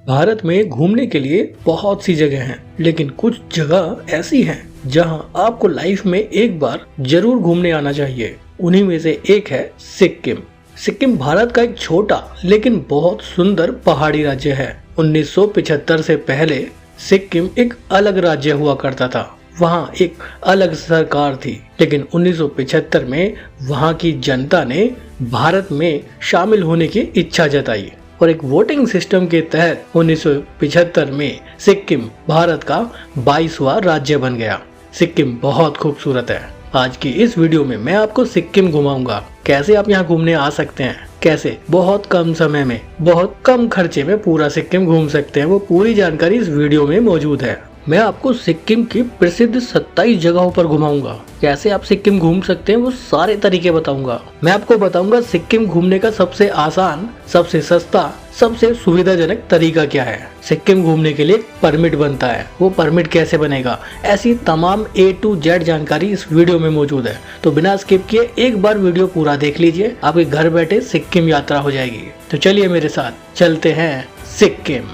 भारत में घूमने के लिए बहुत सी जगह हैं, लेकिन कुछ जगह ऐसी हैं जहां आपको लाइफ में एक बार जरूर घूमने आना चाहिए। उन्हीं में से एक है सिक्किम। सिक्किम भारत का एक छोटा लेकिन बहुत सुंदर पहाड़ी राज्य है। 1975 से पहले सिक्किम एक अलग राज्य हुआ करता था। वहाँ एक अलग सरकार थी, लेकिन 1975 में वहाँ की जनता ने भारत में शामिल होने की इच्छा जताई और एक वोटिंग सिस्टम के तहत 1975 में सिक्किम भारत का 22वां राज्य बन गया। सिक्किम बहुत खूबसूरत है। आज की इस वीडियो में मैं आपको सिक्किम घुमाऊंगा। कैसे आप यहाँ घूमने आ सकते हैं, कैसे बहुत कम समय में बहुत कम खर्चे में पूरा सिक्किम घूम सकते हैं, वो पूरी जानकारी इस वीडियो में मौजूद है। मैं आपको सिक्किम की प्रसिद्ध 27 जगहों पर घुमाऊंगा। कैसे आप सिक्किम घूम सकते हैं वो सारे तरीके बताऊंगा। मैं आपको बताऊंगा सिक्किम घूमने का सबसे आसान, सबसे सस्ता, सबसे सुविधाजनक तरीका क्या है। सिक्किम घूमने के लिए परमिट बनता है, वो परमिट कैसे बनेगा, ऐसी तमाम A to Z जानकारी इस वीडियो में मौजूद है। तो बिना स्किप किए एक बार वीडियो पूरा देख लीजिए, आपके घर बैठे सिक्किम यात्रा हो जाएगी। तो चलिए मेरे साथ चलते हैं सिक्किम।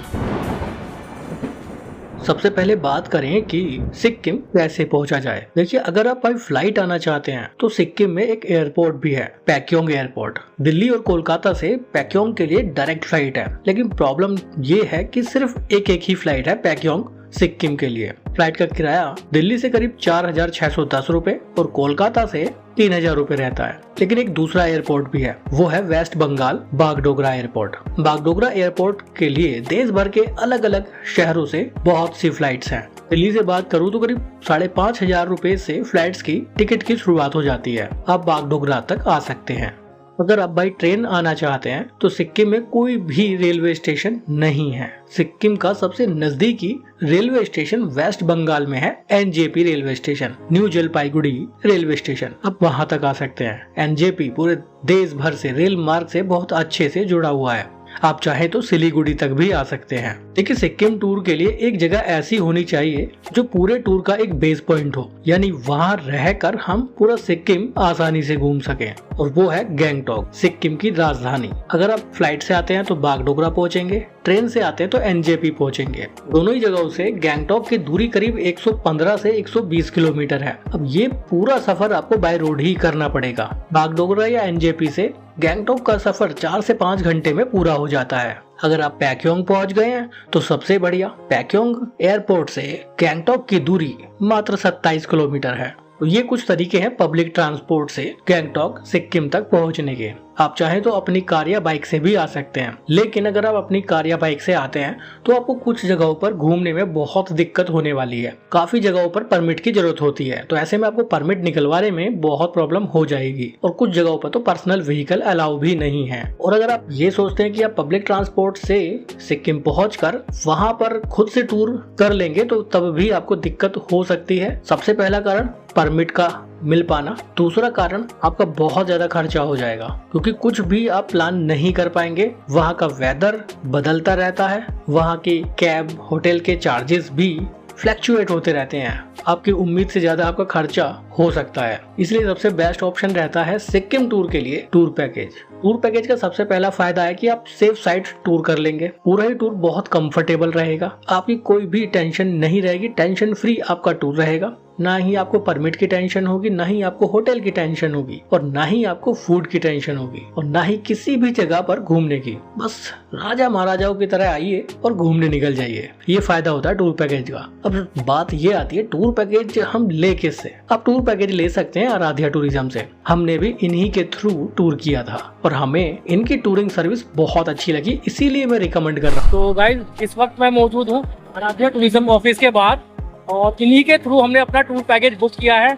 सबसे पहले बात करें कि सिक्किम कैसे पहुंचा जाए। देखिए, अगर आप बाई फ्लाइट आना चाहते हैं तो सिक्किम में एक एयरपोर्ट भी है, पैक्योंग एयरपोर्ट। दिल्ली और कोलकाता से पैक्योंग के लिए डायरेक्ट फ्लाइट है, लेकिन प्रॉब्लम ये है कि सिर्फ एक ही फ्लाइट है पैक्योंग सिक्किम के लिए। फ्लाइट का किराया दिल्ली से करीब 4,610 रुपए और कोलकाता से 3,000 रुपए रहता है। लेकिन एक दूसरा एयरपोर्ट भी है, वो है West Bengal Bagdogra airport. Bagdogra airport के लिए देश भर के अलग अलग शहरों से बहुत सी फ्लाइट्स हैं। दिल्ली से बात करूँ तो करीब 5,500 रुपए से फ्लाइट्स की टिकट की शुरुआत हो जाती है। आप बागडोगरा तक आ सकते हैं। अगर आप बाई ट्रेन आना चाहते हैं तो सिक्किम में कोई भी रेलवे स्टेशन नहीं है। सिक्किम का सबसे नजदीकी रेलवे स्टेशन वेस्ट बंगाल में है, NJP railway station, new Jalpaiguri railway station. आप वहां तक आ सकते हैं। NJP पूरे देश भर से रेल मार्ग से बहुत अच्छे से जुड़ा हुआ है। आप चाहे तो सिलीगुड़ी तक भी आ सकते हैं। देखिए, सिक्किम टूर के लिए एक जगह ऐसी होनी चाहिए जो पूरे टूर का एक बेस पॉइंट हो, यानी वहाँ रहकर हम पूरा सिक्किम आसानी से घूम सकें, और वो है गैंगटॉक, सिक्किम की राजधानी। अगर आप फ्लाइट से आते हैं तो बागडोगरा पहुंचेंगे, ट्रेन से आते हैं तो NJP पहुंचेंगे। दोनों ही जगहों से गैंगटॉक की दूरी करीब 115 से 120 किलोमीटर है। अब ये पूरा सफर आपको बाय रोड ही करना पड़ेगा। बागडोगरा या NJP से गैंगटॉक का सफर 4 से 5 घंटे में पूरा हो जाता है। अगर आप पैक्योंग पहुंच गए हैं तो सबसे बढ़िया। पैक्योंग एयरपोर्ट से गैंगटॉक की दूरी मात्र 27 किलोमीटर है। तो ये कुछ तरीके हैं पब्लिक ट्रांसपोर्ट से गैंगटॉक सिक्किम तक पहुंचने के। आप चाहें तो अपनी कार या बाइक से भी आ सकते हैं, लेकिन अगर आप अपनी कार या बाइक से आते हैं तो आपको कुछ जगहों पर घूमने में बहुत दिक्कत होने वाली है। काफी जगहों पर परमिट की जरूरत होती है, तो ऐसे में आपको परमिट निकलवाने में बहुत प्रॉब्लम हो जाएगी। और कुछ जगहों पर तो पर्सनल व्हीकल अलाउ भी नहीं है। और अगर आप ये सोचते हैं कि आप पब्लिक ट्रांसपोर्ट से सिक्किम पहुंचकर वहां पर खुद से टूर कर लेंगे तो तब भी आपको दिक्कत हो सकती है। सबसे पहला कारण परमिट का मिल पाना, दूसरा कारण आपका बहुत ज्यादा खर्चा हो जाएगा, क्योंकि कुछ भी आप प्लान नहीं कर पाएंगे। वहाँ का वेदर बदलता रहता है, वहाँ की कैब होटल के चार्जेस भी फ्लैक्चुएट होते रहते हैं। आपकी उम्मीद से ज्यादा आपका खर्चा हो सकता है। इसलिए सबसे बेस्ट ऑप्शन रहता है सिक्किम टूर के लिए टूर पैकेज। टूर पैकेज का सबसे पहला फायदा है कि आप सेफ साइड टूर कर लेंगे। पूरा ही टूर बहुत कंफर्टेबल रहेगा, आपकी कोई भी टेंशन नहीं रहेगी, टेंशन फ्री आपका टूर रहेगा। ना ही आपको परमिट की टेंशन होगी, ना ही आपको होटल की टेंशन होगी, और ना ही आपको फूड की टेंशन होगी, और ना ही किसी भी जगह पर घूमने की। बस राजा महाराजाओं की तरह आइए और घूमने निकल जाइए। ये फायदा होता है टूर पैकेज का। अब बात ये आती है टूर पैकेज हम ले किससे। आप टूर पैकेज ले सकते हैं आराध्या टूरिज्म से। हमने भी इन्हीं के थ्रू टूर किया था और हमें इनकी टूरिंग सर्विस बहुत अच्छी लगी, इसीलिए मैं रिकमेंड कर रहा हूँ। तो गाइस, इस वक्त मैं मौजूद हूँ आराध्या टूरिज्म ऑफिस के बाहर, और इन्हीं के थ्रू हमने अपना टूर पैकेज बुक किया है।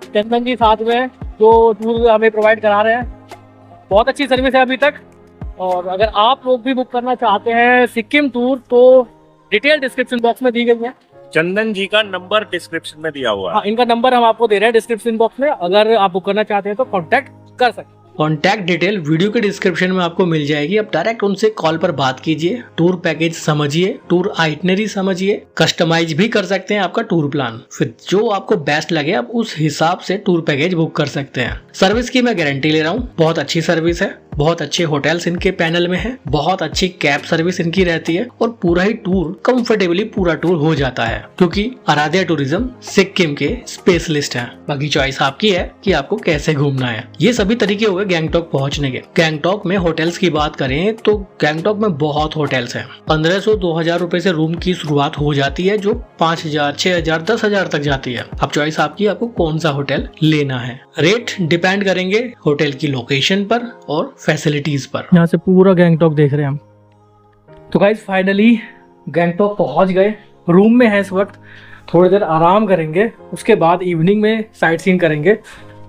चंदन जी साथ में जो टूर हमें प्रोवाइड करा रहे हैं, बहुत अच्छी सर्विस है अभी तक। और अगर आप लोग भी बुक करना चाहते हैं सिक्किम टूर तो डिटेल डिस्क्रिप्शन बॉक्स में दी गई है। चंदन जी का नंबर डिस्क्रिप्शन में दिया हुआ है। हाँ, इनका नंबर हम आपको दे रहे हैं डिस्क्रिप्शन बॉक्स में। अगर आप बुक करना चाहते हैं तो कॉन्टैक्ट कर सकते हैं। कॉन्टैक्ट डिटेल वीडियो के डिस्क्रिप्शन में आपको मिल जाएगी। आप डायरेक्ट उनसे कॉल पर बात कीजिए, टूर पैकेज समझिए, टूर आइटनरी समझिए, कस्टमाइज भी कर सकते हैं आपका टूर प्लान। फिर जो आपको बेस्ट लगे आप उस हिसाब से टूर पैकेज बुक कर सकते हैं। सर्विस की मैं गारंटी ले रहा हूँ, बहुत अच्छी सर्विस है। बहुत अच्छे होटल्स इनके पैनल में हैं, बहुत अच्छी कैब सर्विस इनकी रहती है और पूरा ही टूर कंफर्टेबली पूरा टूर हो जाता है, क्योंकि आराध्या टूरिज्म सिक्किम के स्पेशलिस्ट हैं। बाकी चॉइस आपकी है कि आपको कैसे घूमना है। ये सभी तरीके हुए गैंगटॉक पहुंचने के। गैंगटॉक में होटल्स की बात करें तो गैंगटॉक में बहुत होटल्स हैं। 1500-2000 रुपए से रूम की शुरुआत हो जाती है, जो 5000, 6000, 10,000 तक जाती है। अब चॉइस आपकी, आपको कौन सा होटल लेना है। रेट डिपेंड करेंगे होटल की लोकेशन पर और फैसिलिटीज पर। यहाँ से पूरा गैंगटॉक देख रहे हैं हम। तो गाइस फाइनली गैंगटॉक पहुंच गए, रूम में है इस वक्त। थोड़ी देर आराम करेंगे, उसके बाद इवनिंग में साइट सीइंग करेंगे।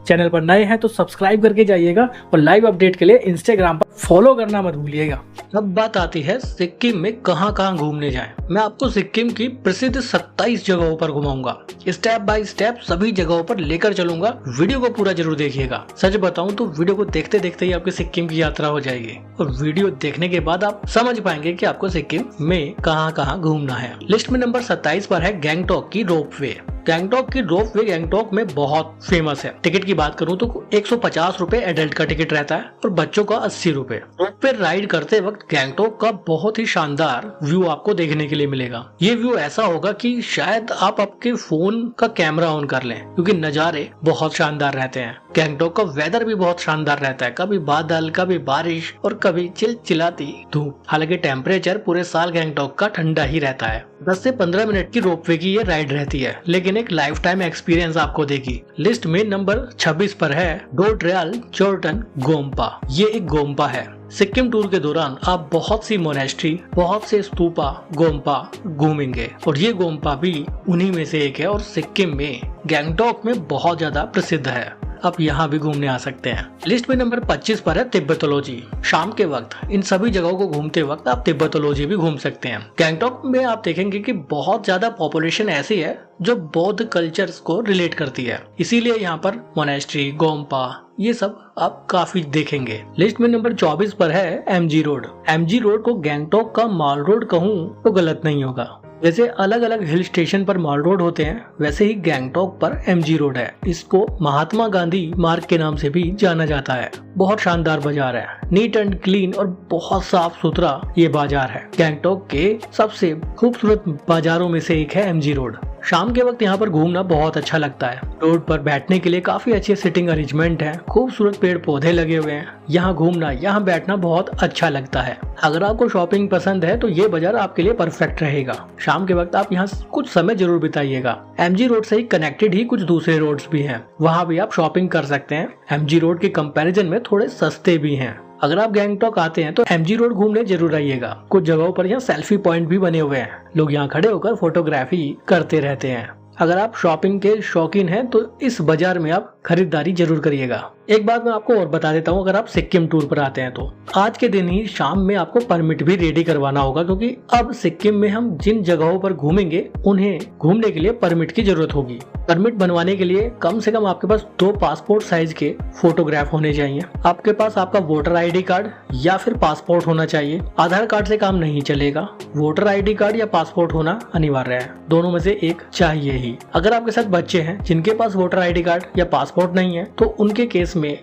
चैनल पर नए हैं तो सब्सक्राइब करके जाइएगा और लाइव अपडेट के लिए इंस्टाग्राम पर फॉलो करना मत भूलिएगा। अब बात आती है सिक्किम में कहाँ कहाँ घूमने जाएं। मैं आपको सिक्किम की प्रसिद्ध 27 जगहों पर घुमाऊंगा। स्टेप बाय स्टेप सभी जगहों पर लेकर चलूंगा। वीडियो को पूरा जरूर देखिएगा। सच बताऊं तो वीडियो को देखते देखते ही आपकी सिक्किम की यात्रा हो जाएगी और वीडियो देखने के बाद आप समझ पाएंगे कि आपको सिक्किम में कहाँ कहाँ घूमना है। लिस्ट में नंबर 27 पर है गैंगटॉक की रोपवे। गैंगटॉक की रोपवे गैंगटॉक में बहुत फेमस है। टिकट की बात करूं तो 150 रुपए एडल्ट का टिकट रहता है और बच्चों का 80 रुपए। रोपवे राइड करते वक्त गैंगटॉक का बहुत ही शानदार व्यू आपको देखने के लिए मिलेगा। ये व्यू ऐसा होगा कि शायद आप आपके फोन का कैमरा ऑन कर लें, क्योंकि नजारे बहुत शानदार रहते हैं। गैंगटॉक का वेदर भी बहुत शानदार रहता है, कभी बादल, कभी बारिश और कभी चिलचिलाती धूप। हालांकि टेम्परेचर पूरे साल गैंगटॉक का ठंडा ही रहता है। 10 से 15 मिनट की रोपवे की ये राइड रहती है, लेकिन एक लाइफ टाइम एक्सपीरियंस आपको देगी। लिस्ट में नंबर 26 पर है डो ट्रेल चोर्टन गोम्पा। ये एक गोम्पा है। सिक्किम टूर के दौरान आप बहुत सी मोनेस्ट्री, बहुत से स्तूपा गोम्पा घूमेंगे और ये गोम्पा भी उन्हीं में से एक है और सिक्किम में गैंगटॉक में बहुत ज्यादा प्रसिद्ध है। आप यहाँ भी घूमने आ सकते हैं। लिस्ट में नंबर 25 पर है तिब्बतोलॉजी। शाम के वक्त इन सभी जगहों को घूमते वक्त आप तिब्बतोलॉजी भी घूम सकते हैं। गैंगटॉक में आप देखेंगे कि बहुत ज्यादा पॉपुलेशन ऐसी है जो बौद्ध कल्चर्स को रिलेट करती है, इसीलिए यहाँ पर मोनेस्ट्री, गोम्पा ये सब आप काफी देखेंगे। लिस्ट में नंबर 24 पर है एमजी रोड। एमजी रोड को गैंगटॉक का माल रोड कहूँ तो गलत नहीं होगा। जैसे अलग अलग हिल स्टेशन पर माल रोड होते हैं, वैसे ही गैंगटॉक पर एमजी रोड है। इसको महात्मा गांधी मार्ग के नाम से भी जाना जाता है। बहुत शानदार बाजार है, नीट एंड क्लीन और बहुत साफ सुथरा ये बाजार है। गैंगटॉक के सबसे खूबसूरत बाजारों में से एक है एमजी रोड। शाम के वक्त यहाँ पर घूमना बहुत अच्छा लगता है। रोड पर बैठने के लिए काफी अच्छे सिटिंग अरेंजमेंट है, खूबसूरत पेड़ पौधे लगे हुए हैं। यहाँ घूमना, यहाँ बैठना बहुत अच्छा लगता है। अगर आपको शॉपिंग पसंद है तो ये बाजार आपके लिए परफेक्ट रहेगा। शाम के वक्त आप यहाँ कुछ समय जरूर बिताइएगा। एमजी रोड से ही कनेक्टेड ही कुछ दूसरे रोड्स भी हैं, वहाँ भी आप शॉपिंग कर सकते हैं। एमजी रोड के कंपैरिजन में थोड़े सस्ते भी हैं। अगर आप गैंगटॉक आते हैं तो एमजी रोड घूमने जरूर आइएगा। कुछ जगहों पर यहाँ सेल्फी पॉइंट भी बने हुए हैं, लोग यहाँ खड़े होकर फोटोग्राफी करते रहते हैं। अगर आप शॉपिंग के शौकीन हैं तो इस बाजार में आप खरीदारी जरूर करिएगा। एक बात मैं आपको और बता देता हूँ, अगर आप सिक्किम टूर पर आते हैं तो आज के दिन ही शाम में आपको परमिट भी रेडी करवाना होगा, क्योंकि अब सिक्किम में हम जिन जगहों पर घूमेंगे उन्हें घूमने के लिए परमिट की जरूरत होगी। परमिट बनवाने के लिए कम से कम आपके पास 2 पासपोर्ट साइज के फोटोग्राफ होने चाहिए। आपके पास आपका वोटर आईडी कार्ड या फिर पासपोर्ट होना चाहिए। आधार कार्ड से काम नहीं चलेगा, वोटर आईडी कार्ड या पासपोर्ट होना अनिवार्य है। दोनों में से एक चाहिए ही। अगर आपके साथ बच्चे हैं जिनके पास वोटर आईडी कार्ड या पासपोर्ट नहीं है तो उनके केस में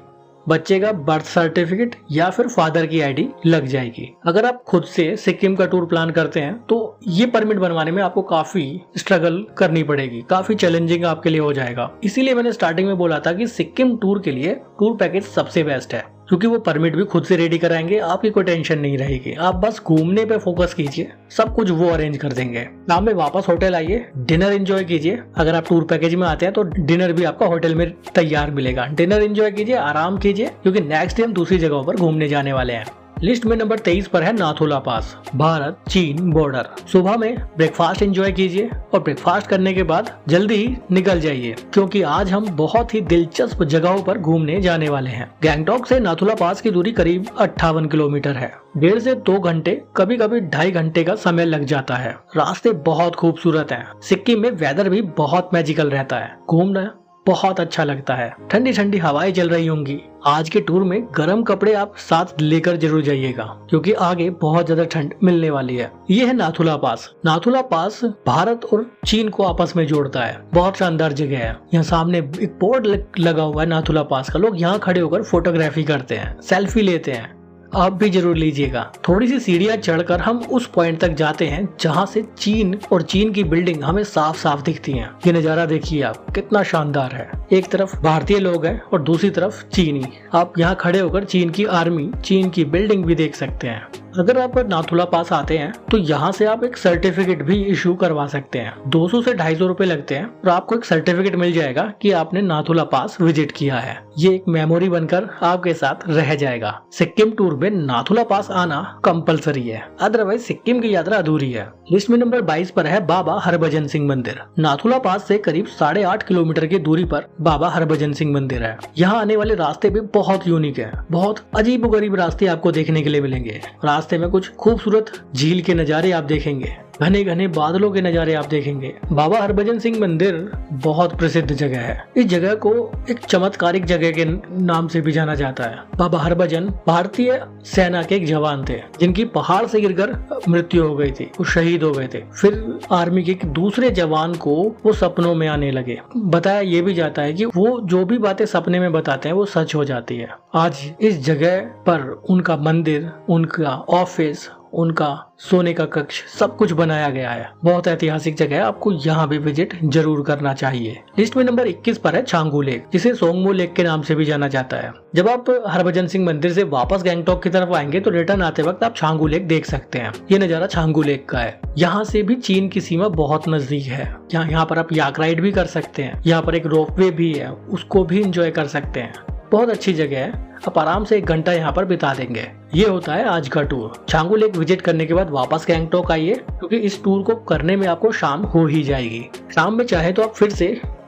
बच्चे का बर्थ सर्टिफिकेट या फिर फादर की आईडी लग जाएगी। अगर आप खुद से सिक्किम का टूर प्लान करते हैं तो ये परमिट बनवाने में आपको काफी स्ट्रगल करनी पड़ेगी, काफी चैलेंजिंग आपके लिए हो जाएगा। इसीलिए मैंने स्टार्टिंग में बोला था कि सिक्किम टूर के लिए टूर पैकेज सबसे बेस्ट है, क्योंकि वो परमिट भी खुद से रेडी कराएंगे, आपकी कोई टेंशन नहीं रहेगी। आप बस घूमने पे फोकस कीजिए, सब कुछ वो अरेंज कर देंगे। शाम में वापस होटल आइए, डिनर एंजॉय कीजिए। अगर आप टूर पैकेज में आते हैं तो डिनर भी आपका होटल में तैयार मिलेगा। डिनर एंजॉय कीजिए, आराम कीजिए, क्योंकि नेक्स्ट डे हम दूसरी जगहों पर घूमने जाने वाले हैं। लिस्ट में नंबर 23 पर है नाथुला पास, भारत चीन बॉर्डर। सुबह में ब्रेकफास्ट एंजॉय कीजिए और ब्रेकफास्ट करने के बाद जल्दी ही निकल जाइए, क्योंकि आज हम बहुत ही दिलचस्प जगहों पर घूमने जाने वाले हैं। गैंगटॉक से नाथुला पास की दूरी करीब 58 किलोमीटर है। 1.5 से 2 घंटे, कभी कभी 2.5 घंटे का समय लग जाता है। रास्ते बहुत खूबसूरत हैं। सिक्किम में वेदर भी बहुत मैजिकल रहता है। घूमना बहुत अच्छा लगता है। ठंडी ठंडी हवाएं चल रही होंगी। आज के टूर में गर्म कपड़े आप साथ लेकर जरूर जाइएगा, क्योंकि आगे बहुत ज्यादा ठंड मिलने वाली है। ये है नाथुला पास। नाथुला पास भारत और चीन को आपस में जोड़ता है। बहुत शानदार जगह है। यहाँ सामने एक बोर्ड लगा हुआ है नाथुला पास का। लोग यहाँ खड़े होकर फोटोग्राफी करते हैं, सेल्फी लेते हैं। आप भी जरूर लीजिएगा। थोड़ी सी सीढ़ियां चढ़कर हम उस पॉइंट तक जाते हैं जहां से चीन और चीन की बिल्डिंग हमें साफ साफ दिखती हैं। ये नजारा देखिए आप, कितना शानदार है। एक तरफ भारतीय लोग हैं और दूसरी तरफ चीनी। आप यहाँ खड़े होकर चीन की आर्मी, चीन की बिल्डिंग भी देख सकते हैं। अगर आप नाथुला पास आते हैं तो यहाँ से आप एक सर्टिफिकेट भी इशू करवा सकते हैं। 200 से 250 रुपए लगते हैं और आपको एक सर्टिफिकेट मिल जाएगा कि आपने नाथुला पास विजिट किया है। ये एक मेमोरी बनकर आपके साथ रह जाएगा। सिक्किम टूर में नाथुला पास आना कंपलसरी है, अदरवाइज सिक्किम की यात्रा अधूरी है। लिस्ट में नंबर 22 पर है बाबा हरभजन सिंह मंदिर। नाथुला पास से करीब 8.5 किलोमीटर की दूरी पर बाबा हरभजन सिंह मंदिर है। यहाँ आने वाले रास्ते भी बहुत यूनिक है। बहुत अजीबोगरीब रास्ते आपको देखने के लिए मिलेंगे। रास्ते में कुछ खूबसूरत झील के नजारे आप देखेंगे, घने घने बादलों के नजारे आप देखेंगे। बाबा हरभजन सिंह मंदिर बहुत प्रसिद्ध जगह है। इस जगह को एक चमत्कारिक जगह के नाम से भी जाना जाता है। बाबा हरभजन भारतीय सेना के एक जवान थे जिनकी पहाड़ से गिरकर मृत्यु हो गई थी। वो शहीद हो गए थे। फिर आर्मी के दूसरे जवान को वो सपनों में आने लगे। बताया ये भी जाता है कि वो जो भी बातें सपने में बताते हैं वो सच हो जाती है। आज इस जगह पर उनका मंदिर, उनका ऑफिस, उनका सोने का कक्ष सब कुछ बनाया गया है। बहुत ऐतिहासिक जगह है। आपको यहाँ भी विजिट जरूर करना चाहिए। लिस्ट में नंबर 21 पर है छांगू लेक, जिसे सोंगमू लेक के नाम से भी जाना जाता है। जब आप हरभजन सिंह मंदिर से वापस गैंगटॉक की तरफ आएंगे तो रिटर्न आते वक्त आप छांगू लेक देख सकते हैं। ये नजारा छांगू लेक का है। यहाँ से भी चीन की सीमा बहुत नजदीक है। यहाँ पर आप याक राइड भी कर सकते हैं। यहाँ पर एक रोपवे भी है, उसको भी इंजॉय कर सकते हैं। बहुत अच्छी जगह है। आप आराम से 1 घंटा यहाँ पर बिता देंगे। ये होता है आज का टूर। छांगू लेक विजिट करने के बाद वापस गैंगटॉक आइए, क्योंकि इस टूर को करने में आपको शाम हो ही जाएगी। शाम में चाहे तो आप फिर से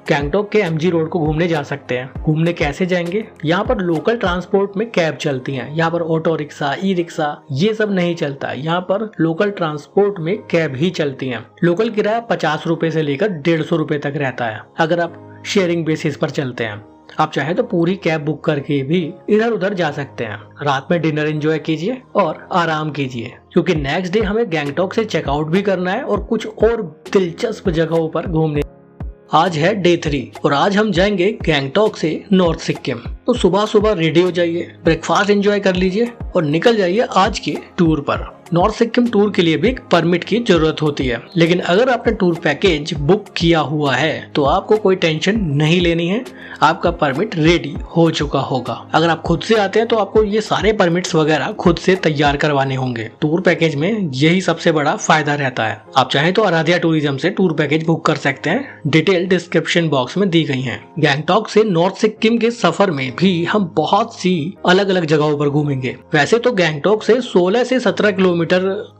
गैंगटॉक के MG रोड को घूमने जा सकते हैं। घूमने कैसे जाएंगे? यहाँ पर लोकल ट्रांसपोर्ट में कैब चलती हैं। यहाँ पर ऑटो रिक्शा, ई रिक्शा ये सब नहीं चलता। यहाँ पर लोकल ट्रांसपोर्ट में कैब ही चलती हैं। लोकल किराया 50 रुपए से लेकर 150 रुपए तक रहता है अगर आप शेयरिंग बेसिस पर चलते हैं। आप चाहे तो पूरी कैब बुक करके भी इधर उधर जा सकते हैं। रात में डिनर एंजॉय कीजिए और आराम कीजिए, क्योंकि नेक्स्ट डे हमें गैंगटॉक से चेकआउट भी करना है और कुछ और दिलचस्प जगहों पर घूमने। आज है डे 3 और आज हम जाएंगे गैंगटॉक से नॉर्थ सिक्किम। तो सुबह सुबह रेडी हो जाइए, ब्रेकफास्ट एंजॉय कर लीजिए और निकल जाइए आज के टूर पर। नॉर्थ सिक्किम टूर के लिए भी एक परमिट की जरूरत होती है, लेकिन अगर आपने टूर पैकेज बुक किया हुआ है तो आपको कोई टेंशन नहीं लेनी है। आपका परमिट रेडी हो चुका होगा। अगर आप खुद से आते हैं तो आपको ये सारे परमिट्स वगैरह खुद से तैयार करवाने होंगे। टूर पैकेज में यही सबसे बड़ा फायदा रहता है। आप चाहे तो आराध्या टूरिज्म से टूर पैकेज बुक कर सकते हैं। डिटेल डिस्क्रिप्शन बॉक्स में दी गई है। गैंगटॉक से नॉर्थ सिक्किम के सफर में भी हम बहुत सी अलग अलग जगहों पर घूमेंगे। वैसे तो गैंगटॉक से 16 से 17 किलोमीटर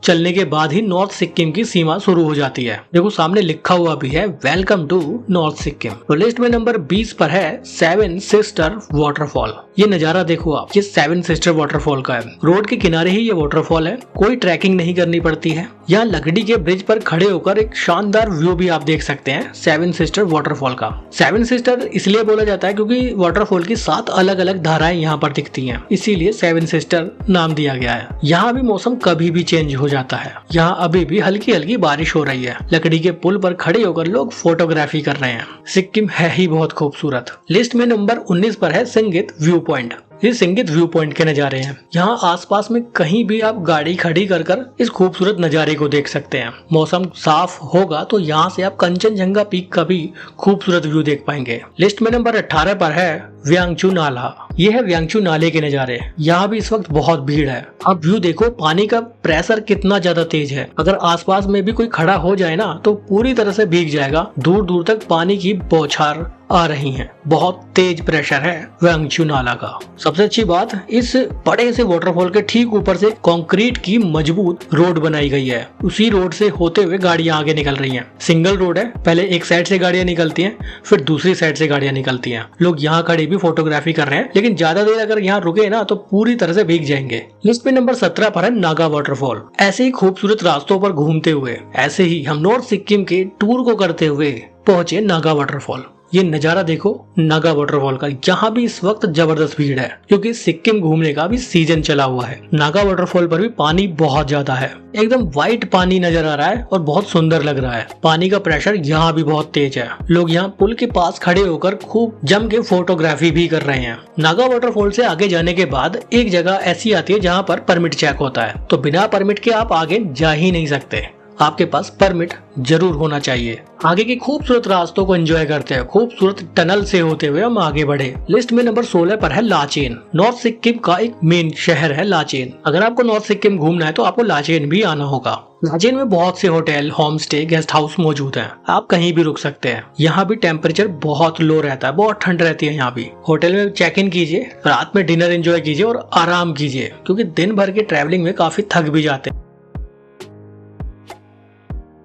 चलने के बाद ही नॉर्थ सिक्किम की सीमा शुरू हो जाती है। देखो सामने लिखा हुआ भी है, वेलकम टू नॉर्थ सिक्किम। तो लिस्ट में नंबर 20 पर है 7 सिस्टर वाटरफॉल। ये नजारा देखो आप, ये 7 सिस्टर वाटरफॉल का है। रोड के किनारे ही ये वाटरफॉल है। कोई ट्रैकिंग नहीं करनी पड़ती है। यहाँ लकड़ी के ब्रिज पर खड़े होकर एक शानदार व्यू भी आप देख सकते हैं 7 सिस्टर वाटरफॉल का। 7 सिस्टर इसलिए बोला जाता है क्योंकि वाटरफॉल की 7 अलग अलग धाराएं यहाँ पर दिखती हैं, इसीलिए 7 सिस्टर नाम दिया गया है। यहाँ भी मौसम कभी भी चेंज हो जाता है। यहाँ अभी भी हल्की हल्की बारिश हो रही है। लकड़ी के पुल पर खड़े होकर लोग फोटोग्राफी कर रहे हैं। सिक्किम है ही बहुत खूबसूरत। लिस्ट में नंबर 19 पर है सिंगित व्यू पॉइंट। ये सिंगित व्यू पॉइंट के नजारे हैं। यहाँ आसपास में कहीं भी आप गाड़ी खड़ी कर इस खूबसूरत नजारे को देख सकते हैं। मौसम साफ होगा तो यहाँ से आप कंचनजंगा पीक का भी खूबसूरत व्यू देख पाएंगे। लिस्ट में नंबर 18 पर है व्यांगचू नाला। ये है व्यांगचू नाले के नजारे। यहाँ भी इस वक्त बहुत भीड़ है। अब व्यू देखो, पानी का प्रेशर कितना ज्यादा तेज है। अगर आसपास में भी कोई खड़ा हो जाए ना तो पूरी तरह से भीग जाएगा। दूर दूर तक पानी की बौछार आ रही हैं। बहुत तेज प्रेशर है व्यांगचू नाला का। सबसे अच्छी बात, इस बड़े से वाटरफॉल के ठीक ऊपर से कंक्रीट की मजबूत रोड बनाई गई है। उसी रोड से होते हुए गाड़ियां आगे निकल रही हैं। सिंगल रोड है, पहले एक साइड से गाड़ियां निकलती हैं, फिर दूसरी साइड से गाड़ियां निकलती हैं। लोग यहाँ खड़े भी फोटोग्राफी कर रहे हैं, लेकिन ज्यादा देर अगर यहाँ रुके ना तो पूरी तरह से भीग जाएंगे। लिस्ट में नंबर 17 पर है नागा वाटरफॉल। ऐसे ही खूबसूरत रास्तों पर घूमते हुए ऐसे ही हम नॉर्थ सिक्किम के टूर को करते हुए पहुंचे नागा वाटरफॉल। ये नजारा देखो नागा वाटरफॉल का। यहाँ भी इस वक्त जबरदस्त भीड़ है क्योंकि सिक्किम घूमने का भी सीजन चला हुआ है। नागा वाटरफॉल पर भी पानी बहुत ज्यादा है, एकदम व्हाइट पानी नजर आ रहा है और बहुत सुंदर लग रहा है। पानी का प्रेशर यहाँ भी बहुत तेज है। लोग यहाँ पुल के पास खड़े होकर खूब जम के फोटोग्राफी भी कर रहे हैं। नागा वाटरफॉल से आगे जाने के बाद एक जगह ऐसी आती है जहाँ पर परमिट चेक होता है, तो बिना परमिट के आप आगे जा ही नहीं सकते। आपके पास परमिट जरूर होना चाहिए। आगे की खूबसूरत रास्तों को एंजॉय करते हैं, खूबसूरत टनल से होते हुए हम आगे बढ़े। लिस्ट में नंबर 16 पर है लाचेन। नॉर्थ सिक्किम का एक मेन शहर है लाचेन। अगर आपको नॉर्थ सिक्किम घूमना है तो आपको लाचेन भी आना होगा। लाचेन में बहुत से hotel, home stay, guest house मौजूद हैं। आप कहीं भी रुक सकते हैं। यहाँ भी टेम्परेचर बहुत लो रहता है, बहुत ठंड रहती है यहाँ भी। होटल में चेक इन कीजिए, रात में डिनर एंजॉय कीजिए और आराम कीजिए क्योंकि दिन भर के ट्रैवलिंग में काफी थक भी जाते हैं।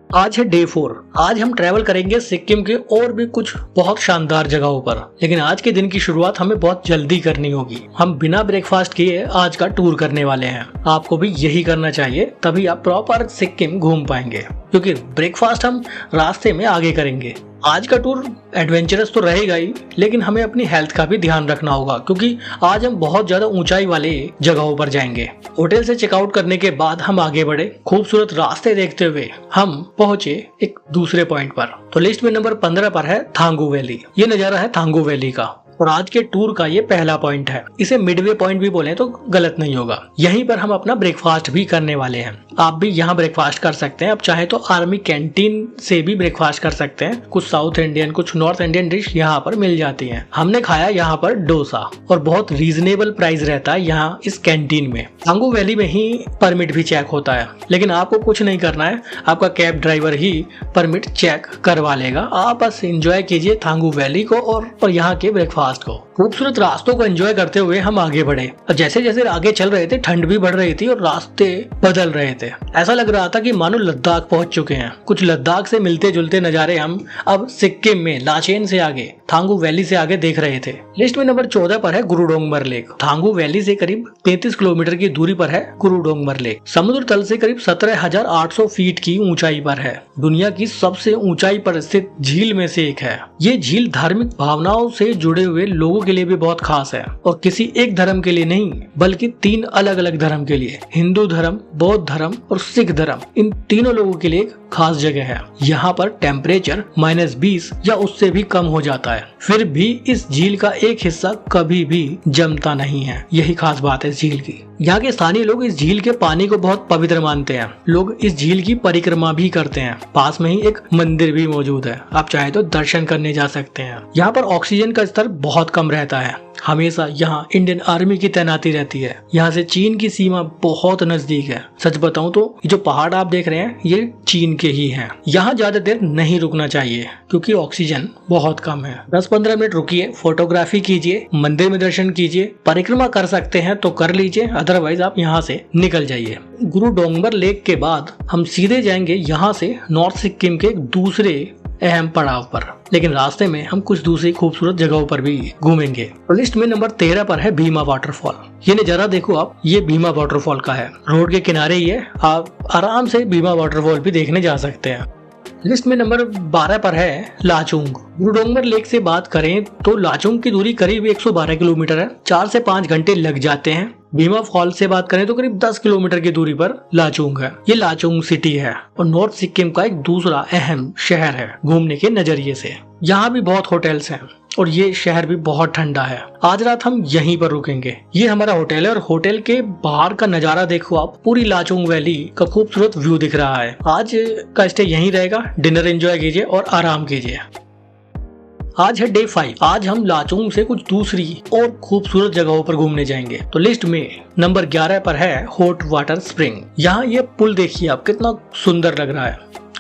आज है डे 4। आज हम ट्रैवल करेंगे सिक्किम के और भी कुछ बहुत शानदार जगहों पर, लेकिन आज के दिन की शुरुआत हमें बहुत जल्दी करनी होगी। हम बिना ब्रेकफास्ट किए आज का टूर करने वाले हैं। आपको भी यही करना चाहिए, तभी आप प्रॉपर सिक्किम घूम पाएंगे क्योंकि ब्रेकफास्ट हम रास्ते में आगे करेंगे। आज का टूर एडवेंचरस तो रहेगा ही, लेकिन हमें अपनी हेल्थ का भी ध्यान रखना होगा क्योंकि आज हम बहुत ज्यादा ऊंचाई वाले जगहों पर जाएंगे। होटल से चेकआउट करने के बाद हम आगे बढ़े। खूबसूरत रास्ते देखते हुए हम पहुंचे एक दूसरे पॉइंट पर। तो लिस्ट में नंबर 15 पर है थांगू वैली। ये नजारा है थांगू वैली का और आज के टूर का ये पहला पॉइंट है। इसे मिडवे पॉइंट भी बोले तो गलत नहीं होगा। यहीं पर हम अपना ब्रेकफास्ट भी करने वाले हैं। आप भी यहाँ ब्रेकफास्ट कर सकते हैं। आप चाहे तो आर्मी कैंटीन से भी ब्रेकफास्ट कर सकते हैं। कुछ साउथ इंडियन, कुछ नॉर्थ इंडियन डिश यहाँ पर मिल जाती हैं। हमने खाया यहाँ पर डोसा और बहुत रीजनेबल प्राइस रहता है यहाँ इस कैंटीन में। थांगू वैली में ही परमिट भी चेक होता है, लेकिन आपको कुछ नहीं करना है, आपका कैब ड्राइवर ही परमिट चेक करवा लेगा। आप बस एंजॉय कीजिए थांगू वैली को और यहाँ के ब्रेकफास्ट को। खूबसूरत रास्तों को एंजॉय करते हुए हम आगे बढ़े और जैसे जैसे आगे चल रहे थे ठंड भी बढ़ रही थी और रास्ते बदल रहे थे। ऐसा लग रहा था कि मानो लद्दाख पहुंच चुके हैं। कुछ लद्दाख से मिलते जुलते नजारे हम अब सिक्किम में लाचेन से आगे, थांगू वैली से आगे देख रहे थे। लिस्ट में नंबर 14 पर है गुरुडोंगमर लेक। थांगू वैली से करीब 33 किलोमीटर की दूरी पर है गुरुडोंगमर लेक। समुद्र तल से करीब 17,800 फीट की ऊंचाई पर है। दुनिया की सबसे ऊंचाई पर स्थित झील में से एक है। ये झील धार्मिक भावनाओं से जुड़े हुए लोगों के लिए भी बहुत खास है और किसी एक धर्म के लिए नहीं बल्कि 3 अलग अलग धर्म के लिए, हिंदू धर्म, बौद्ध धर्म और सिख धर्म, इन तीनों लोगों के लिए एक खास जगह है। यहाँ पर टेम्परेचर -20 या उससे भी कम हो जाता है, फिर भी इस झील का एक हिस्सा कभी भी जमता नहीं है। यही खास बात है इस झील की। यहाँ के स्थानीय लोग इस झील के पानी को बहुत पवित्र मानते हैं। लोग इस झील की परिक्रमा भी करते हैं। पास में ही एक मंदिर भी मौजूद है, आप चाहे तो दर्शन करने जा सकते हैं। यहाँ पर ऑक्सीजन का स्तर बहुत कम रहता है। हमेशा यहाँ इंडियन आर्मी की तैनाती रहती है। यहाँ से चीन की सीमा बहुत नजदीक है। सच बताऊं तो जो पहाड़ आप देख रहे हैं ये चीन के ही हैं। यहाँ ज्यादा देर नहीं रुकना चाहिए क्योंकि ऑक्सीजन बहुत कम है। 10-15 मिनट रुकिए, फोटोग्राफी कीजिए, मंदिर में दर्शन कीजिए, परिक्रमा कर सकते हैं तो कर लीजिए, अदरवाइज आप यहाँ से निकल जाइए। गुरुडोंगमर लेक के बाद हम सीधे जाएंगे यहाँ से नॉर्थ सिक्किम के एक दूसरे अहम पड़ाव पर, लेकिन रास्ते में हम कुछ दूसरी खूबसूरत जगहों पर भी घूमेंगे। लिस्ट में नंबर 13 पर है भीमा वाटरफॉल। ये नजारा देखो आप, ये भीमा वाटरफॉल का है। रोड के किनारे ही है, आप आराम से भीमा वाटरफॉल भी देखने जा सकते हैं। लिस्ट में नंबर 12 पर है लाचुंग। गुरुडोंगमर लेक से बात करें तो लाचुंग की दूरी करीब 112 किलोमीटर है। 4 से 5 घंटे लग जाते हैं। भीमा फॉल से बात करें तो करीब 10 किलोमीटर की दूरी पर लाचुंग है। ये लाचुंग सिटी है और नॉर्थ सिक्किम का एक दूसरा अहम शहर है घूमने के नजरिए से। यहाँ भी बहुत होटल्स हैं और ये शहर भी बहुत ठंडा है। आज रात हम यहीं पर रुकेंगे। ये हमारा होटल है और होटल के बाहर का नजारा देखो आप, पूरी लाचुंग वैली का खूबसूरत व्यू दिख रहा है। आज का स्टे यहीं रहेगा। डिनर एंजॉय कीजिए और आराम कीजिए। आज है डे 5। आज हम लाचुंग से कुछ दूसरी और खूबसूरत जगहों पर घूमने जाएंगे। तो लिस्ट में नंबर 11 पर है हॉट वाटर स्प्रिंग। यहाँ ये पुल देखिए आप, कितना सुंदर लग रहा है।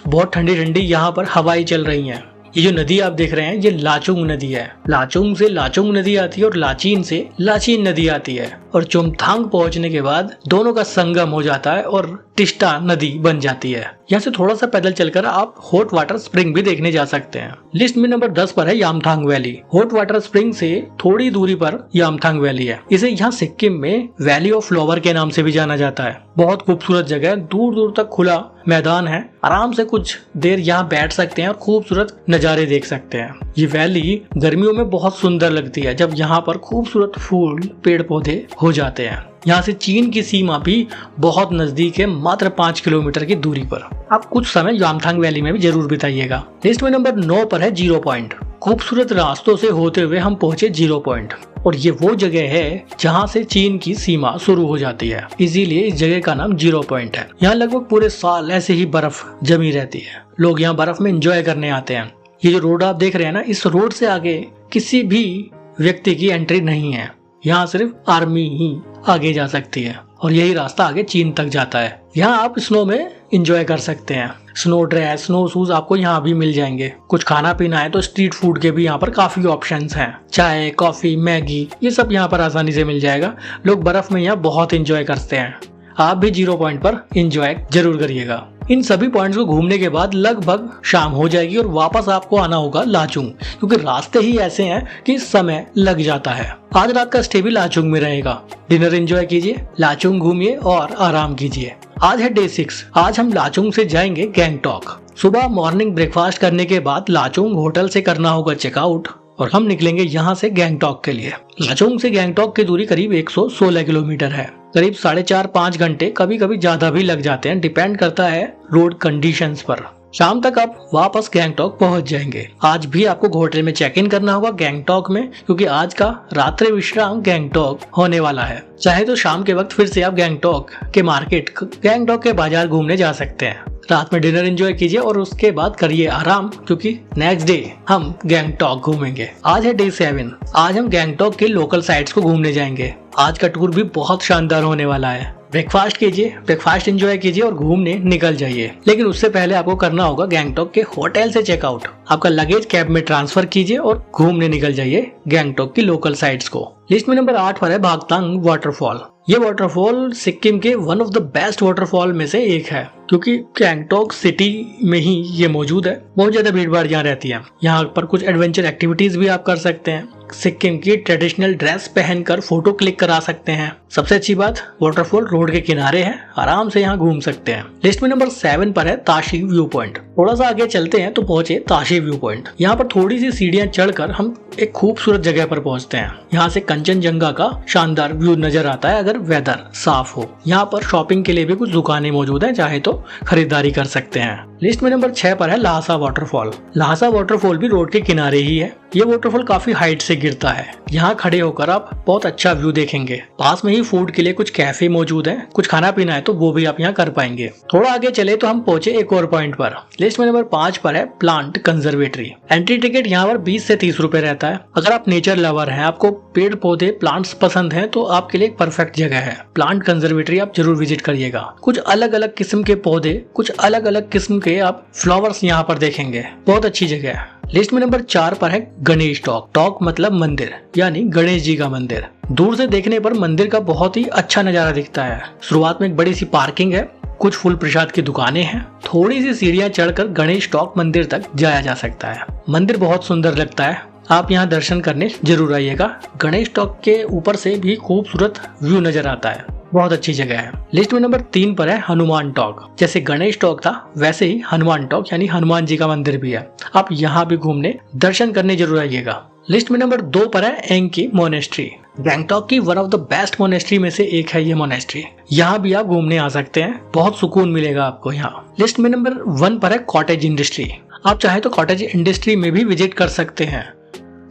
बहुत ठंडी ठंडी यहाँ पर हवाएं चल रही हैं। ये जो नदी आप देख रहे हैं ये लाचुंग नदी है। लाचुंग से लाचुंग नदी आती है और लाचीन से लाचीन नदी आती है और चुमथांग पहुंचने के बाद दोनों का संगम हो जाता है और टिस्टा नदी बन जाती है। यहाँ से थोड़ा सा पैदल चलकर आप हॉट वाटर स्प्रिंग भी देखने जा सकते हैं। लिस्ट में नंबर 10 पर है यामथांग वैली। हॉट वाटर स्प्रिंग से थोड़ी दूरी पर यामथांग वैली है। इसे यहाँ सिक्किम में वैली ऑफ फ्लावर के नाम से भी जाना जाता है। बहुत खूबसूरत जगह है, दूर दूर तक खुला मैदान है, आराम से कुछ देर यहाँ बैठ सकते हैं और खूबसूरत नज़ारे देख सकते हैं। ये वैली गर्मियों में बहुत सुंदर लगती है जब यहाँ पर खूबसूरत फूल पेड़ पौधे हो जाते हैं। यहाँ से चीन की सीमा भी बहुत नजदीक है, मात्र 5 किलोमीटर की दूरी पर। आप कुछ समय यामथांग वैली में भी जरूर बिताइएगा। लिस्ट में नंबर 9 पर है जीरो पॉइंट। खूबसूरत रास्तों से होते हुए हम पहुंचे जीरो पॉइंट और ये वो जगह है जहाँ से चीन की सीमा शुरू हो जाती है, इसीलिए इस जगह का नाम जीरो पॉइंट है। यहाँ लगभग पूरे साल ऐसे ही बर्फ जमी रहती है। लोग यहाँ बर्फ में एंजॉय करने आते हैं। ये जो रोड आप देख रहे हैं ना, इस रोड से आगे किसी भी व्यक्ति की एंट्री नहीं है। यहाँ सिर्फ आर्मी ही आगे जा सकती है और यही रास्ता आगे चीन तक जाता है। यहाँ आप स्नो में एंजॉय कर सकते हैं। स्नो ड्रेस, स्नो शूज आपको यहाँ भी मिल जाएंगे। कुछ खाना पीना है तो स्ट्रीट फूड के भी यहाँ पर काफी ऑप्शंस हैं। चाय, कॉफी, मैगी, ये सब यहाँ पर आसानी से मिल जाएगा। लोग बर्फ में यहाँ बहुत एंजॉय करते हैं। आप भी जीरो पॉइंट पर एंजॉय जरूर करिएगा। इन सभी पॉइंट्स को घूमने के बाद लगभग शाम हो जाएगी और वापस आपको आना होगा लाचुंग, क्योंकि रास्ते ही ऐसे हैं कि समय लग जाता है। आज रात का स्टे भी लाचुंग में रहेगा। डिनर एंजॉय कीजिए, लाचुंग घूमिए और आराम कीजिए। आज है डे 6। आज हम लाचुंग से जाएंगे गैंगटॉक। सुबह मॉर्निंग ब्रेकफास्ट करने के बाद लाचुंग होटल से करना होगा चेकआउट और हम निकलेंगे यहाँ से गैंगटॉक के लिए। लाचुंग से गैंगटॉक की दूरी करीब 116 किलोमीटर है। करीब 4.5-5 घंटे, कभी कभी ज्यादा भी लग जाते हैं, डिपेंड करता है रोड कंडीशंस पर। शाम तक आप वापस गैंगटॉक पहुंच जाएंगे। आज भी आपको होटल में चेक इन करना होगा गैंगटॉक में, क्योंकि आज का रात्रि विश्राम गैंगटॉक होने वाला है। चाहे तो शाम के वक्त फिर से आप गैंगटॉक के मार्केट, गैंगटॉक के बाजार घूमने जा सकते हैं। रात में डिनर एंजॉय कीजिए और उसके बाद करिए आराम, क्योंकि नेक्स्ट डे हम गैंगटॉक घूमेंगे। आज है डे 7। आज हम गैंगटॉक के लोकल साइट्स को घूमने जाएंगे। आज का टूर भी बहुत शानदार होने वाला है। ब्रेकफास्ट कीजिए, ब्रेकफास्ट एंजॉय कीजिए और घूमने निकल जाइए। लेकिन उससे पहले आपको करना होगा गैंगटॉक के होटल से चेकआउट। आपका लगेज कैब में ट्रांसफर कीजिए और घूमने निकल जाइए गैंगटॉक की लोकल साइट्स को। लिस्ट में नंबर 8 पर है भागतांग वाटरफॉल। ये वाटरफॉल सिक्किम के one of the best waterfall में से एक है, क्योंकि गैंगटॉक सिटी में ही ये मौजूद है। बहुत ज्यादा भीड़ भाड़ यहाँ रहती है। यहाँ पर कुछ एडवेंचर एक्टिविटीज भी आप कर सकते हैं। सिक्किम की ट्रेडिशनल ड्रेस पहनकर फोटो क्लिक करा सकते हैं। सबसे अच्छी बात, वाटरफॉल रोड के किनारे है, आराम से यहाँ घूम सकते हैं। लिस्ट में नंबर 7 पर है ताशी व्यू पॉइंट। थोड़ा सा आगे चलते हैं तो पहुंचे ताशी व्यू पॉइंट। यहाँ पर थोड़ी सी सीढ़ियाँ चढ़कर हम एक खूबसूरत जगह पर पहुंचते हैं। यहाँ से कंचनजंगा का शानदार व्यू नजर आता है अगर वेदर साफ हो। यहाँ पर शॉपिंग के लिए भी कुछ दुकानें मौजूद हैं, चाहे तो खरीदारी कर सकते हैं। लिस्ट में नंबर 6 पर है ल्हासा वाटरफॉल। ल्हासा वाटरफॉल भी रोड के किनारे ही है। ये वाटरफॉल काफी हाइट से गिरता है। यहाँ खड़े होकर आप बहुत अच्छा व्यू देखेंगे। पास में ही फूड के लिए कुछ कैफे मौजूद हैं। कुछ खाना पीना है तो वो भी आप यहाँ कर पाएंगे। थोड़ा आगे चले तो हम पहुंचे एक और पॉइंट पर। लिस्ट में नंबर 5 पर है प्लांट कंजर्वेटरी। एंट्री टिकट यहाँ पर 20 से 30 रुपए रहता है। अगर आप नेचर लवर हैं, आपको पेड़ पौधे प्लांट्स पसंद हैं, तो आपके लिए एक परफेक्ट जगह है। प्लांट कंजर्वेटरी आप जरूर विजिट करिएगा। कुछ अलग अलग किस्म के पौधे, कुछ अलग अलग किस्म के आप फ्लावर्स यहाँ पर देखेंगे। बहुत अच्छी जगह है। लिस्ट में नंबर 4 पर है गणेश टॉक। टॉक मतलब मंदिर, यानी गणेश जी का मंदिर। दूर से देखने पर मंदिर का बहुत ही अच्छा नजारा दिखता है। शुरुआत में एक बड़ी सी पार्किंग है, कुछ फूल प्रसाद की दुकानें हैं। थोड़ी सी सीढ़ियां चढ़कर गणेश टॉक मंदिर तक जाया जा सकता है। मंदिर बहुत सुंदर लगता है, आप यहाँ दर्शन करने जरूर आइएगा। गणेश टॉक के ऊपर से भी खूबसूरत व्यू नजर आता है। बहुत अच्छी जगह है। लिस्ट में नंबर 3 पर है हनुमान टॉक। जैसे गणेश टॉक था वैसे ही हनुमान टॉक यानी हनुमान जी का मंदिर भी है। आप यहाँ भी घूमने दर्शन करने जरूर आइएगा। लिस्ट में नंबर 2 पर है एंकी मोनेस्ट्री। गैंगटॉक की one of the best monastery में से एक है ये मोनेस्ट्री। यहाँ भी आप घूमने आ सकते हैं, बहुत सुकून मिलेगा आपको यहाँ। लिस्ट में नंबर 1 पर है कॉटेज इंडस्ट्री। आप चाहे तो कॉटेज इंडस्ट्री में भी विजिट कर सकते हैं।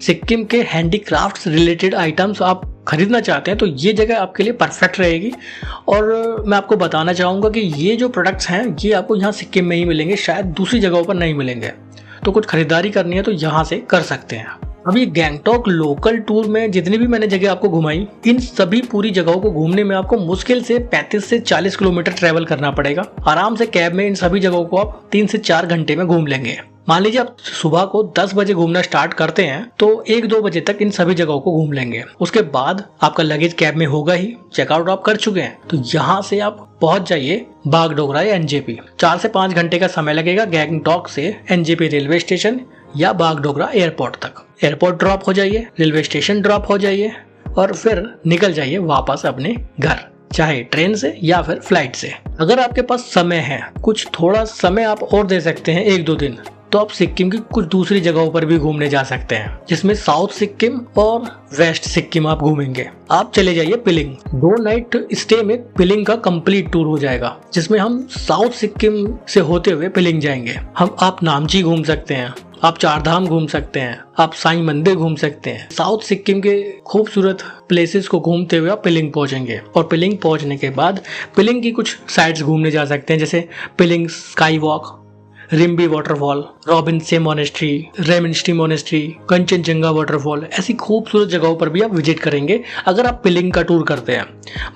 सिक्किम के हैंडीक्राफ्ट्स रिलेटेड आइटम्स आप खरीदना चाहते हैं तो ये जगह आपके लिए परफेक्ट रहेगी। और मैं आपको बताना चाहूँगा कि ये जो प्रोडक्ट्स हैं ये आपको यहाँ सिक्किम में ही मिलेंगे, शायद दूसरी जगहों पर नहीं मिलेंगे। तो कुछ खरीदारी करनी है तो यहाँ से कर सकते हैं। अभी गैंगटॉक लोकल टूर में जितनी भी मैंने जगह आपको घुमाई, इन सभी पूरी जगहों को घूमने में आपको मुश्किल से 35 से 40 किलोमीटर ट्रेवल करना पड़ेगा। आराम से कैब में इन सभी जगहों को आप 3 से 4 घंटे में घूम लेंगे। मान लीजिए आप सुबह को 10 बजे घूमना स्टार्ट करते हैं तो 1-2 बजे तक इन सभी जगहों को घूम लेंगे। उसके बाद आपका लगेज कैब में होगा ही, चेकआउट आप कर चुके हैं, तो यहाँ से आप पहुंच जाइए बागडोगरा या एनजेपी। 4 से 5 घंटे का समय लगेगा गैंगटॉक से एनजेपी रेलवे स्टेशन या बागडोगरा एयरपोर्ट तक। एयरपोर्ट ड्रॉप हो जाइए, रेलवे स्टेशन ड्रॉप हो जाइए और फिर निकल जाइए वापस अपने घर, चाहे ट्रेन से या फिर फ्लाइट से। अगर आपके पास समय है, कुछ थोड़ा समय आप और दे सकते हैं 1-2 दिन, तो आप सिक्किम की कुछ दूसरी जगहों पर भी घूमने जा सकते हैं, जिसमें साउथ सिक्किम और वेस्ट सिक्किम आप घूमेंगे। आप चले जाइए पिलिंग। 2 नाइट स्टे में पिलिंग का कंप्लीट टूर हो जाएगा, जिसमें हम साउथ सिक्किम से होते हुए पिलिंग जाएंगे। आप नामची घूम सकते हैं, आप चारधाम घूम सकते हैं, आप साईं मंदिर घूम सकते हैं। साउथ सिक्किम के खूबसूरत प्लेसेस को घूमते हुए आप पिलिंग पहुंचेंगे और पिलिंग पहुंचने के बाद पिलिंग की कुछ साइट्स घूमने जा सकते हैं, जैसे Pelling skywalk, Rimbi waterfall, Rabdentse monastery, रेमिन्स्टी मोनेस्ट्री, कंचनजंगा वाटरफॉल। ऐसी खूबसूरत जगहों पर भी आप विजिट करेंगे अगर आप पिलिंग का टूर करते हैं।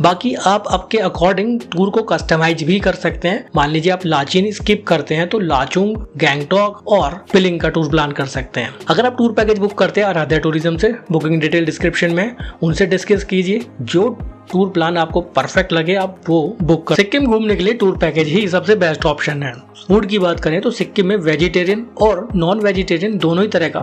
बाकी आप आपके अकॉर्डिंग टूर को कस्टमाइज भी कर सकते हैं। मान लीजिए आप लाचेन स्किप करते हैं तो लाचुंग, गैंगटॉक और पिलिंग का टूर प्लान कर सकते हैं। अगर आप टूर पैकेज बुक करते हैं आराध्या टूरिज्म से, बुकिंग डिटेल डिस्क्रिप्शन में, उनसे डिस्कस कीजिए। जो टूर प्लान आपको परफेक्ट लगे आप वो बुक कर। सिक्किम घूमने के लिए टूर पैकेज ही सबसे बेस्ट ऑप्शन है। फूड की बात करें तो सिक्किम में वेजिटेरियन और नॉन वेजिटेरियन दोनों ही तरह का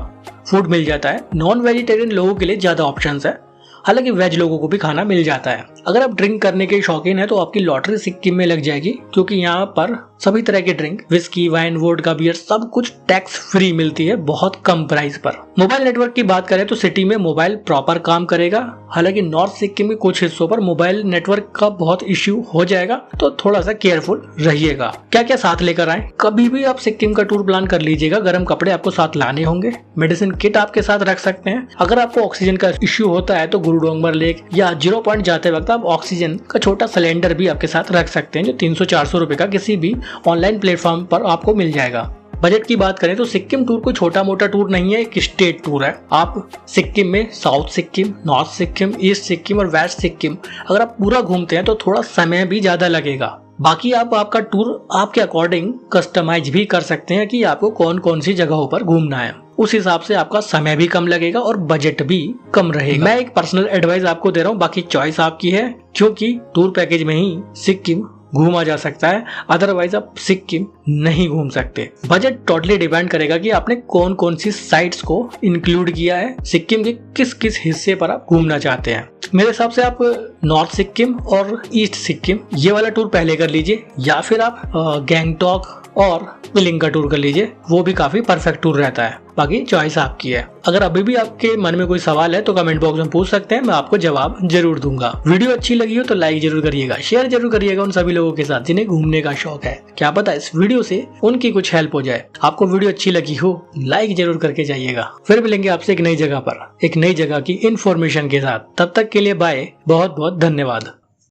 फूड मिल जाता है। नॉन वेजिटेरियन लोगों के लिए ज्यादा ऑप्शंस है, हालांकि वेज लोगों को भी खाना मिल जाता है। अगर आप ड्रिंक करने के शौकीन है तो आपकी लॉटरी सिक्किम में लग जाएगी, क्योंकि यहाँ पर सभी तरह के drink, whisky, wine, vodka, beer सब कुछ टैक्स फ्री मिलती है बहुत कम प्राइस पर। मोबाइल नेटवर्क की बात करें तो सिटी में मोबाइल प्रॉपर काम करेगा, हालांकि नॉर्थ सिक्किम के कुछ हिस्सों पर मोबाइल नेटवर्क का बहुत इश्यू हो जाएगा, तो थोड़ा सा केयरफुल रहिएगा। क्या क्या साथ लेकर आए? कभी भी आप सिक्किम का टूर प्लान कर लीजिएगा, गर्म कपड़े आपको साथ लाने होंगे, मेडिसिन किट आपके साथ रख सकते हैं। अगर आपको ऑक्सीजन का इश्यू होता है तो गुरुडोंगर लेक या 0 पॉइंट जाते वक्त आप ऑक्सीजन का छोटा सिलेंडर भी आपके साथ रख सकते हैं, जो 300-400 रुपए का किसी भी ऑनलाइन प्लेटफॉर्म पर आपको मिल जाएगा। बजट की बात करें तो सिक्किम टूर कोई छोटा मोटा टूर नहीं है, एक स्टेट टूर है। आप सिक्किम में south Sikkim, north Sikkim, east Sikkim और वेस्ट सिक्किम अगर आप पूरा घूमते हैं तो थोड़ा समय भी ज्यादा लगेगा। बाकी आप आपका टूर आपके अकॉर्डिंग कस्टमाइज भी कर सकते हैं कि आपको कौन कौन सी जगहों पर घूमना है। उस हिसाब से आपका समय भी कम लगेगा और बजट भी कम रहेगा। मैं एक पर्सनल एडवाइस आपको दे रहा हूँ, बाकी चॉइस आपकी है, क्योंकि टूर पैकेज में ही सिक्किम घूमा जा सकता है, अदरवाइज आप सिक्किम नहीं घूम सकते। बजट टोटली डिपेंड करेगा कि आपने कौन कौन सी साइट्स को इंक्लूड किया है, सिक्किम के किस किस हिस्से पर आप घूमना चाहते हैं। मेरे हिसाब से आप नॉर्थ सिक्किम और ईस्ट सिक्किम ये वाला टूर पहले कर लीजिए, या फिर आप गैंगटॉक और पिलिंग का टूर कर लीजिए, वो भी काफी परफेक्ट टूर रहता है। बाकी चॉइस आपकी है। अगर अभी भी आपके मन में कोई सवाल है तो कमेंट बॉक्स में पूछ सकते हैं, मैं आपको जवाब जरूर दूंगा। वीडियो अच्छी लगी हो तो लाइक जरूर करिएगा, शेयर जरूर करिएगा उन सभी लोगों के साथ जिन्हें घूमने का शौक है। क्या पता इस वीडियो से उनकी कुछ हेल्प हो जाए। आपको वीडियो अच्छी लगी हो लाइक जरूर करके जाइएगा। फिर मिलेंगे आपसे एक नई जगह पर, एक नई जगह की इंफॉर्मेशन के साथ। तब तक के लिए बाय, बहुत बहुत धन्यवाद।